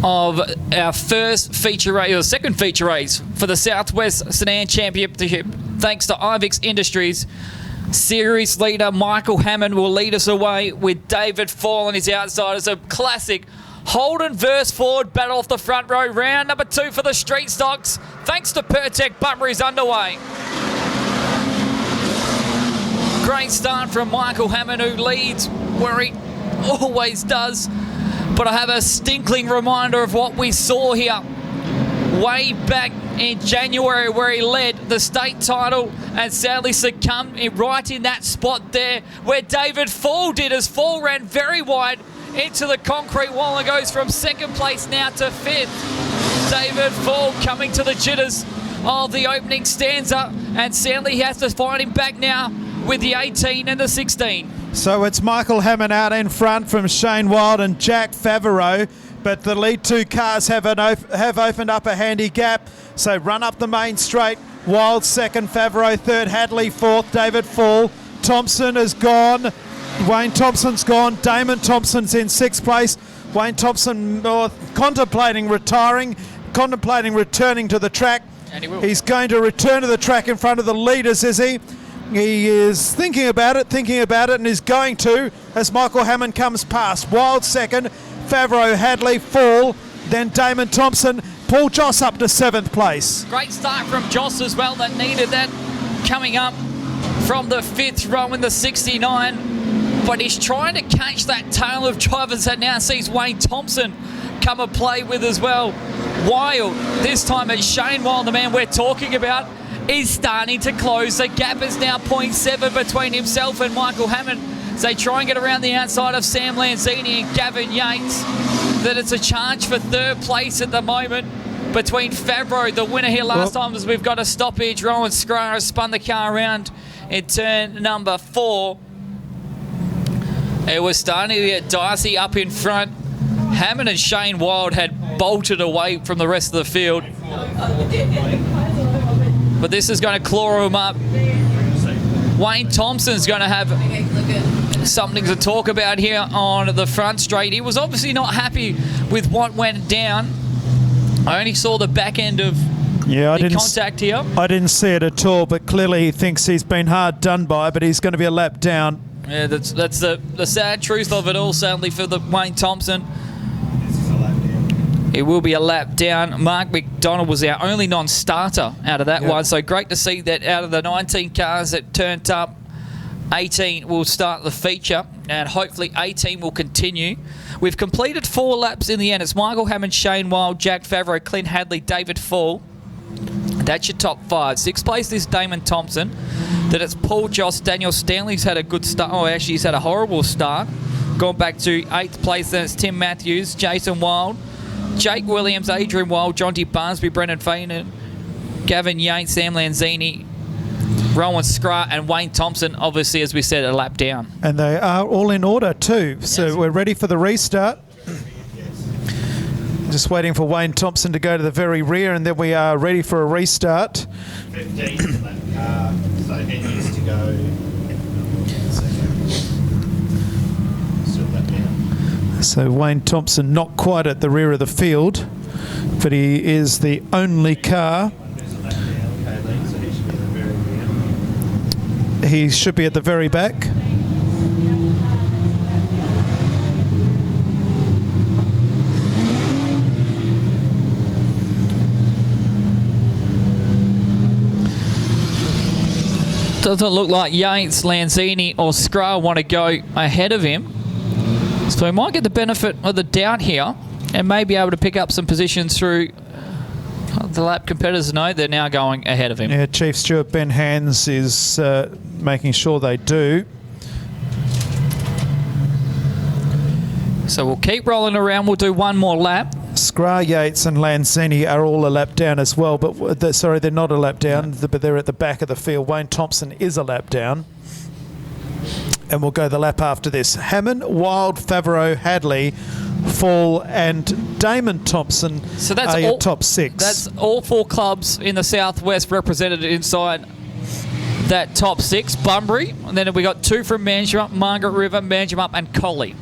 of our first feature race, or second feature race for the Southwest Sedan Championship, thanks to IVIX Industries. Series leader Michael Hammond will lead us away with David Fall and his outsiders. A classic Holden versus Ford battle off the front row. Round number 2 for the street stocks. Thanks to Pertec, Bunbury's underway. Great start from Michael Hammond, who leads where he always does. But I have a stinkling reminder of what we saw here way back in January, where he led the state title and sadly succumbed right in that spot there where David Fall did, as Fall ran very wide into the concrete wall and goes from second place now to 5th. David Fall coming to the jitters of the opening stanza, and sadly he has to find him back now with the 18 and the 16. So it's Michael Hammond out in front from Shane Wild and Jack Favreau, but the lead 2 cars have opened up a handy gap. So run up the main straight. Wild second, Favreau third, Hadley fourth, David Fall. Thompson is gone. Wayne Thompson's gone. Damon Thompson's in 6th place. Wayne Thompson contemplating retiring, contemplating returning to the track. And he will. He's going to return to the track in front of the leaders, is he? He is thinking about it, and is going to, as Michael Hammond comes past. Wild second, Favreau, Hadley, Fall, then Damon Thompson. Paul Joss up to 7th place. Great start from Joss as well, that needed that coming up from the 5th row in the 69. But he's trying to catch that tail of drivers that now sees Wayne Thompson come and play with as well. Wild, this time it's Shane Wild, the man we're talking about, is starting to close. The gap is now 0.7 between himself and Michael Hammond as they try and get around the outside of Sam Lanzini and Gavin Yates. That it's a charge for 3rd place at the moment between Favreau, the winner here last time, as we've got a stoppage. Rowan Scrar has spun the car around in turn number 4. It was starting to get dicey up in front. Hammond and Shane Wild had bolted away from the rest of the field. But this is going to claw him up. Wayne Thompson's going to have something to talk about here on the front straight. He was obviously not happy with what went down. I only saw the back end of the contact here. I didn't see it at all, but clearly he thinks he's been hard done by, but he's going to be a lap down. Yeah, that's the sad truth of it all, sadly, for the Wayne Thompson. It will be a lap down. Mark McDonald was our only non-starter out of that one, so great to see that out of the 19 cars that turned up, 18 will start the feature, and hopefully 18 will continue. We've completed 4 laps in the end. It's Michael Hammond, Shane Wild, Jack Favreau, Clint Hadley, David Fall. That's your top 5. 6th place is Damon Thompson. Then it's Paul Joss. Daniel Stanley's had a good start. Oh, actually, he's had a horrible start. Gone back to 8th place. Then it's Tim Matthews, Jason Wild, Jake Williams, Adrian Wild, Jonty Barnsby, Brendan Feenan, Gavin Yates, Sam Lanzini, Rowan Scrar, and Wayne Thompson, obviously, as we said, a lap down. And they are all in order too. So we're ready for the restart. Just waiting for Wayne Thompson to go to the very rear, and then we are ready for a restart. 15 lap car, so it needs to go. Still lap down. So Wayne Thompson not quite at the rear of the field, but he is the only car. He should be at the very back. Doesn't look like Yates, Lanzini or Scrar want to go ahead of him. So he might get the benefit of the doubt here and may be able to pick up some positions through the lap competitors. Know they're now going ahead of him. Yeah, Chief Stewart Ben Hands is making sure they do. So we'll keep rolling around. We'll do one more lap. Scrar, Yates and Lanzini are all a lap down as well, but sorry, they're not a lap down, but they're at the back of the field. Wayne Thompson is a lap down. And we'll go the lap after this. Hammond, Wild, Favreau, Hadley, Fall and Damon Thompson so that's are all, your top 6. That's all 4 clubs in the Southwest represented inside that top 6. Bunbury, and then we got 2 from Manjimup, Margaret River, Manjimup and Collie.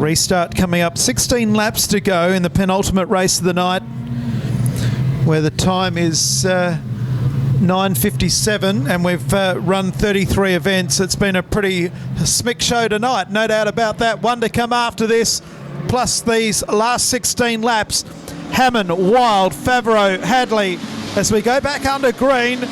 Restart coming up. 16 laps to go in the penultimate race of the night, where the time is 9:57, and we've run 33 events. It's been a pretty smick show tonight, no doubt about that. One to come after this, plus these last 16 laps. Hammond, Wild, Favreau, Hadley, as we go back under green,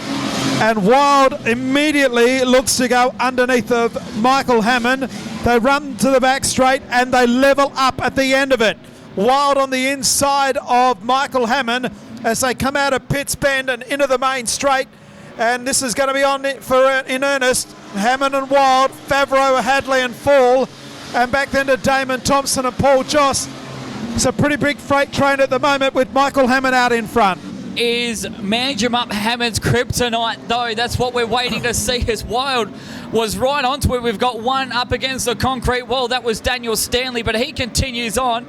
and Wild immediately looks to go underneath of Michael Hammond. They run to the back straight and they level up at the end of it. Wild on the inside of Michael Hammond as they come out of Pitts Bend and into the main straight, and this is going to be on in earnest. Hammond and Wild, Favreau, Hadley and Fall, and back then to Damon Thompson and Paul Joss. It's a pretty big freight train at the moment with Michael Hammond out in front. Is Manjimup Hammond's kryptonite, though? That's what we're waiting to see, as Wild was right onto it. We've got one up against the concrete wall. That was Daniel Stanley, but he continues on.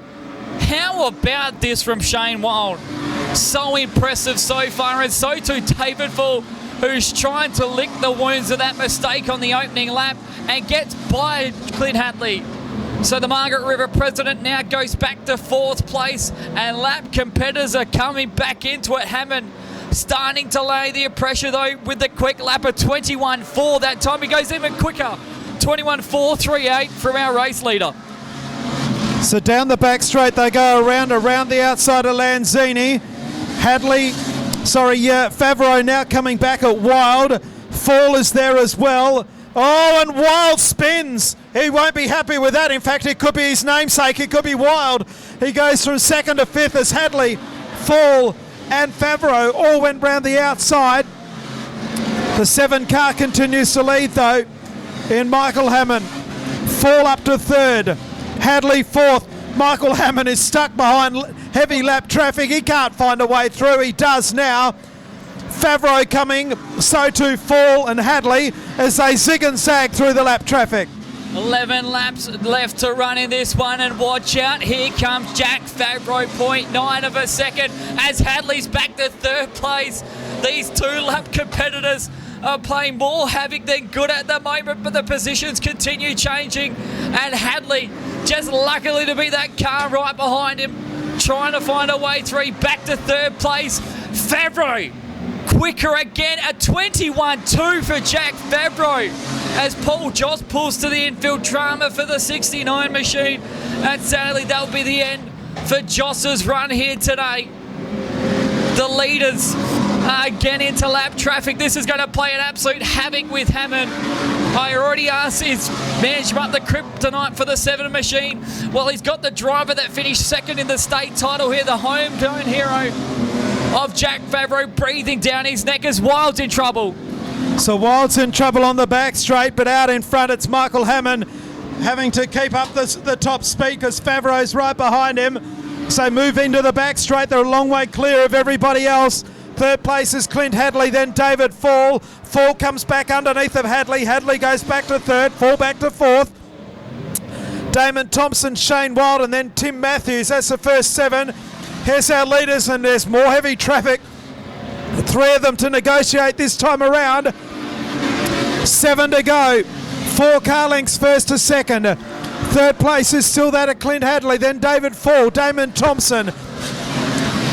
How about this from Shane Wild? So impressive so far, and so too David Fall, who's trying to lick the wounds of that mistake on the opening lap and gets by Clint Hadley. So the Margaret River President now goes back to 4th place, and lap competitors are coming back into it. Hammond starting to lay the pressure, though, with the quick lap of 21.4. That time he goes even quicker. 21.438 from our race leader. So down the back straight they go around the outside of Lanzini. Favreau now coming back at Wild. Fall is there as well. Oh, and Wild spins. He won't be happy with that. In fact, it could be his namesake. It could be Wild. He goes from 2nd to 5th as Hadley, Fall and Favreau all went round the outside. The 7 car continues to lead, though, in Michael Hammond. Fall up to 3rd. Hadley 4th. Michael Hammond is stuck behind heavy lap traffic. He can't find a way through. He does now. Favreau coming, so too Fall and Hadley as they zig and zag through the lap traffic. 11 laps left to run in this one, and watch out, here comes Jack Favreau, 0.9 of a second, as Hadley's back to 3rd place. These 2 lap competitors are playing more havoc than good at the moment, but the positions continue changing, and Hadley just luckily to be that car right behind him, trying to find a way through, back to 3rd place. Favreau quicker again at 21.2 for Jack Favreau, as Paul Joss pulls to the infield. Drama for the 69 machine, and sadly that'll be the end for Joss's run here today. The leaders are again into lap traffic. This is going to play an absolute havoc with Hammond. I already asked, is Manjimup the kryptonite for the 7 machine? Well, he's got the driver that finished 2nd in the state title here, the homegrown hero of Jack Favreau, breathing down his neck as Wild's in trouble. So Wild's in trouble on the back straight, but out in front it's Michael Hammond having to keep up the top speed because Favreau's right behind him. So move into the back straight. They're a long way clear of everybody else. 3rd place is Clint Hadley, then David Fall. Fall comes back underneath of Hadley. Hadley goes back to 3rd, Fall back to 4th. Damon Thompson, Shane Wild, and then Tim Matthews. That's the first 7. Here's our leaders, and there's more heavy traffic. 3 of them to negotiate this time around. 7 to go. 4 car lengths 1st to 2nd. 3rd place is still that of Clint Hadley, then David Fall, Damon Thompson.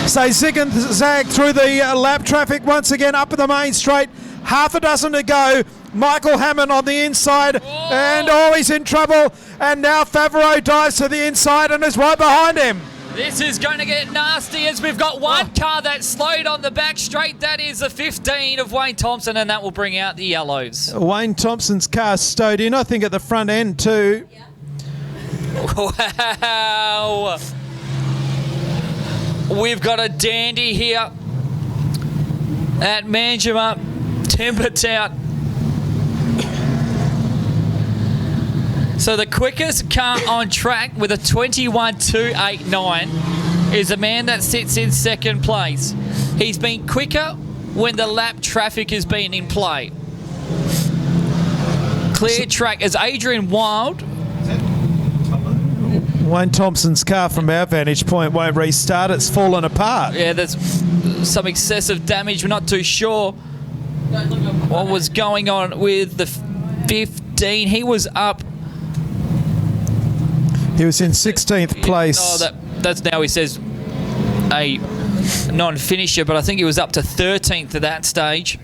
So zig and zag through the lap traffic once again up in the main straight. Half a dozen to go. Michael Hammond on the inside, and he's in trouble. And now Favreau dives to the inside and is right behind him. This is going to get nasty, as we've got one car that's slowed on the back straight. That is the 15 of Wayne Thompson, and that will bring out the yellows. Wayne Thompson's car stowed in, I think, at the front end too. Yeah. Wow. We've got a dandy here at Manjimup, Timbertown. So the quickest car on track with a 21.289 is a man that sits in 2nd place. He's been quicker when the lap traffic has been in play. Clear track as Adrian Wild. Wayne Thompson's car from our vantage point won't restart. It's fallen apart. Yeah, there's some excessive damage. We're not too sure what was going on with the 15. He was up. He was in 16th place. Oh, that's now he says a non-finisher, but I think he was up to 13th at that stage.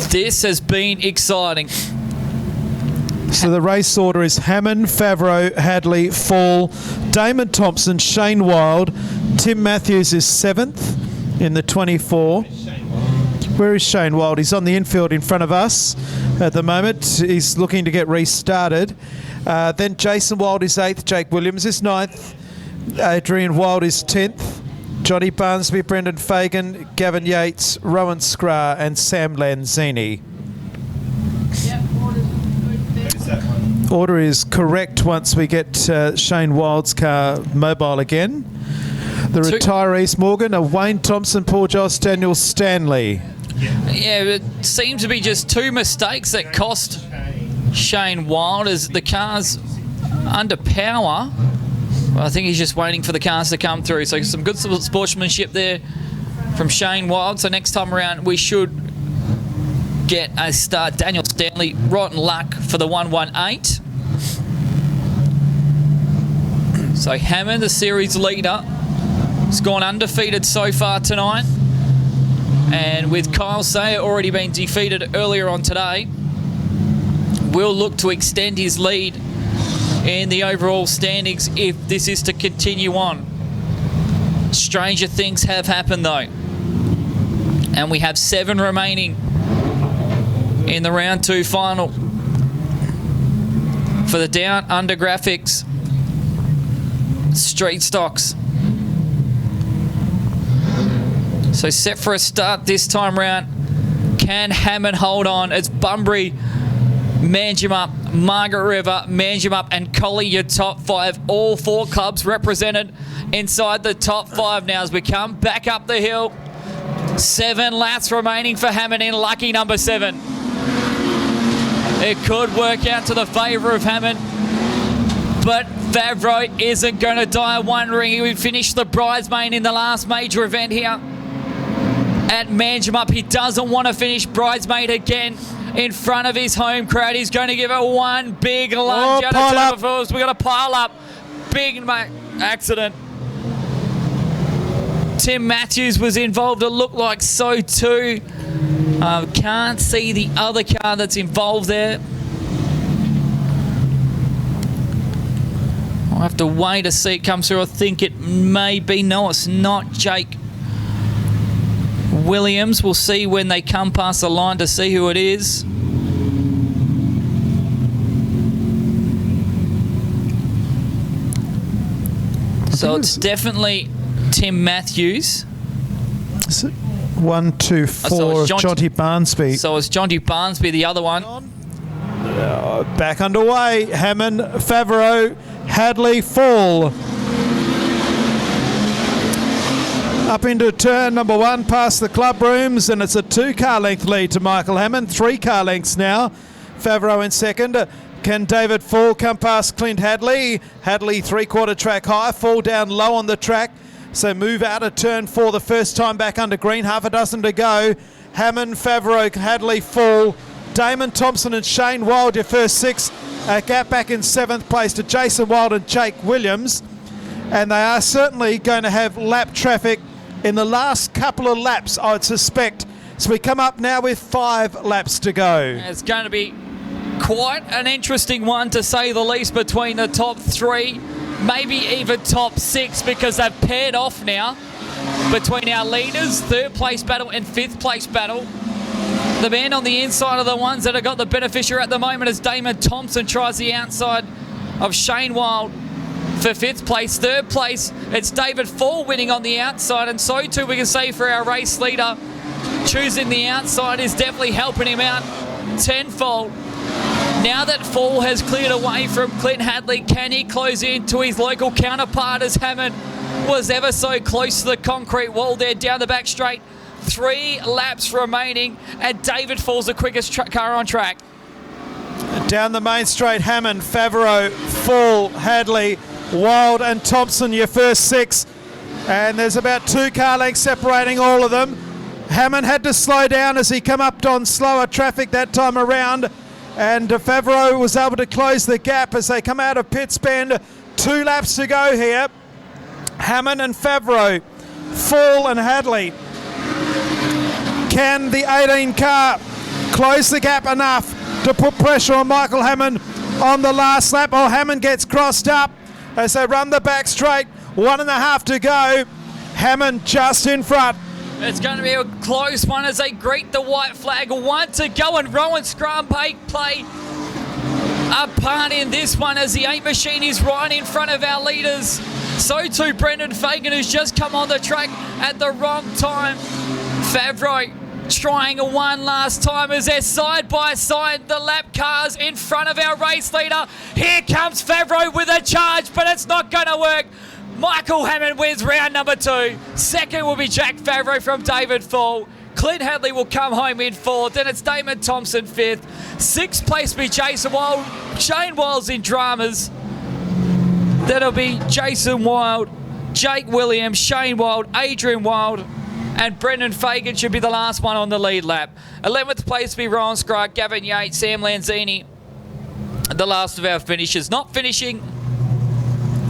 This has been exciting. So the race order is Hammond, Favreau, Hadley, Fall, Damon Thompson, Shane Wild. Tim Matthews is 7th in the 24. Where is Shane Wild? He's on the infield in front of us at the moment. He's looking to get restarted. Then Jason Wild is 8th. Jake Williams is 9th. Adrian Wild is 10th. Johnny Barnsby, Brendan Fagan, Gavin Yates, Rowan Scrah and Sam Lanzini. Order is correct once we get Shane Wild's car mobile again. The retirees, Morgan, are Wayne Thompson, Paul Joss, Daniel Stanley. Yeah, it seems to be just 2 mistakes that cost Shane Wild as the car's under power. I think he's just waiting for the cars to come through. So some good sportsmanship there from Shane Wild. So next time around we should get a start. Daniel Stanley, rotten luck for the 118. So Hammond, the series leader, has gone undefeated so far tonight. And with Kyle Sayer already being defeated earlier on today, will look to extend his lead in the overall standings if this is to continue on. Stranger things have happened though. And we have 7 remaining in the round 2 final for the Down Under Graphics Street Stocks. So set for a start this time round. Can Hammond hold on? It's Bunbury, Manjimup, Margaret River, Manjimup and Collie, your top 5. All 4 clubs represented inside the top 5 now as we come back up the hill. 7 laps remaining for Hammond in lucky number 7. It could work out to the favour of Hammond, but Favreau isn't going to die one ring. He would finish the bridesmaid in the last major event here at Manjimup. He doesn't want to finish bridesmaid again in front of his home crowd. He's going to give it one big lunge out of turn before. We got a pile up. Big accident. Tim Matthews was involved. It looked like so too. Can't see the other car that's involved there. I'll have to wait to see it come through. I think it may be. No, it's not Jake Williams. We'll see when they come past the line to see who it is. So it's definitely Tim Matthews. 1, 2, 4, Jonty Barnsby. So it's Jonty Barnsby, the other one. Back underway. Hammond, Favreau, Hadley, Fall. Up into turn number 1 past the club rooms, and it's a 2-car length lead to Michael Hammond. 3-car lengths now. Favreau in second. Can David Fall come past Clint Hadley? Hadley 3/4 track high. Fall down low on the track. So move out of turn 4 the first time back under green. Half a dozen to go. Hammond, Favreau, Hadley, Fall. Damon Thompson and Shane Wild, your first 6. A gap back in 7th place to Jason Wild and Jake Williams. And they are certainly going to have lap traffic in the last couple of laps, I would suspect. So we come up now with 5 laps to go. It's going to be quite an interesting one, to say the least, between the top 3, maybe even top 6, because they've paired off now between our leaders, 3rd place battle and 5th place battle. The man on the inside are the ones that have got the beneficiary at the moment as Damon Thompson tries the outside of Shane Wild for 5th place. 3rd place, it's David Fall winning on the outside, and so too we can say for our race leader. Choosing the outside is definitely helping him out tenfold. Now that Fall has cleared away from Clint Hadley, can he close in to his local counterpart as Hammond was ever so close to the concrete wall there down the back straight? 3 laps remaining, and David Fall's the quickest car on track. Down the main straight, Hammond, Favreau, Fall, Hadley, Wild and Thompson, your first 6. And there's about 2 car lengths separating all of them. Hammond had to slow down as he come up on slower traffic that time around. And Favreau was able to close the gap as they come out of pit bend. 2 laps to go here. Hammond and Favreau, Fall and Hadley. Can the 18 car close the gap enough to put pressure on Michael Hammond on the last lap? Oh, Hammond gets crossed up as they run the back straight. 1.5 to go. Hammond just in front. It's going to be a close one as they greet the white flag. 1 to go, and Rowan Scrumpake play a part in this one as the 8 machine is right in front of our leaders. So too Brendan Fagan, who's just come on the track at the wrong time. Favreau trying a one last time as they're side by side, the lap cars in front of our race leader. Here comes Favreau with a charge, but it's not going to work. Michael Hammond wins round number 2. Second will be Jack Favreau from David Fall. Clint Hadley will come home in 4th. Then it's Damon Thompson 5th. 6th place will be Jason Wild. Shane Wild's in dramas. Then it'll be Jason Wild, Jake Williams, Shane Wild, Adrian Wild, and Brendan Fagan should be the last one on the lead lap. 11th place will be Ryan Scrugg, Gavin Yates, Sam Lanzini. The last of our finishers. Not finishing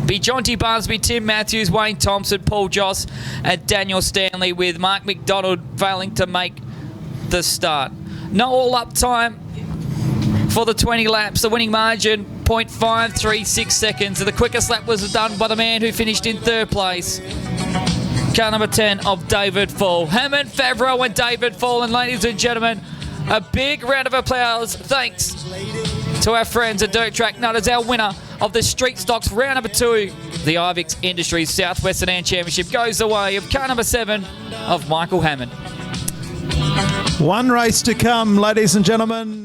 be Jonty Barnesby, Tim Matthews, Wayne Thompson, Paul Joss, and Daniel Stanley, with Mark McDonald failing to make the start. No all-up time for the 20 laps. The winning margin, 0.536 seconds. The quickest lap was done by the man who finished in 3rd place. Car number 10 of David Fall. Hammond, Favreau, and David Fall. And ladies and gentlemen, a big round of applause. Thanks to our friends at Dirt Track Nutters, our winner of the Street Stocks round number 2. The IVIX Industries Southwest Sedan Championship goes the way of car number 7 of Michael Hammond. One race to come, ladies and gentlemen.